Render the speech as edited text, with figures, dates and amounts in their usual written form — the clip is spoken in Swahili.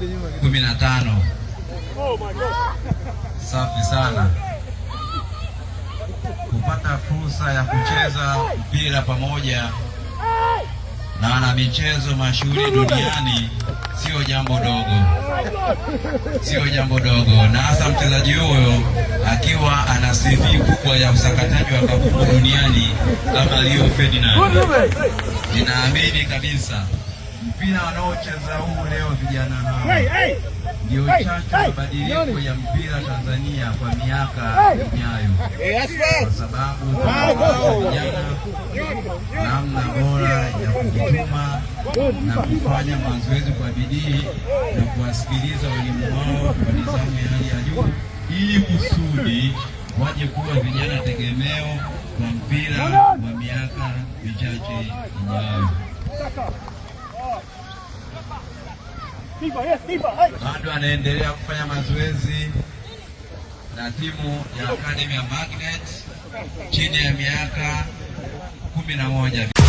15. Safi sana kupata fursa ya kucheza mpira pamoja na wana michezo mashuhuri duniani sio jambo dogo, na hasa mchezaji huyo akiwa ana CV kubwa ya usakataji wa kabumbu duniani kama Rio Ferdinand. Ninaamini kabisa mpira wanaocheza huu leo vijana hawa ndio chachu ya mabadiliko ya mpira Tanzania kwa miaka ijayo, kwa sababu vijana namna bora ya kujituma na kufanya mazoezi kwa bidii na kuwasikiliza walimu wao kwa nidhamu ya hali ya juu, ili kusudi waje kuwa vijana tegemeo kwa mpira wa miaka michache ijayo. Bado anaendelea kufanya mazoezi na timu ya Academy ya Magnet chini ya miaka 11.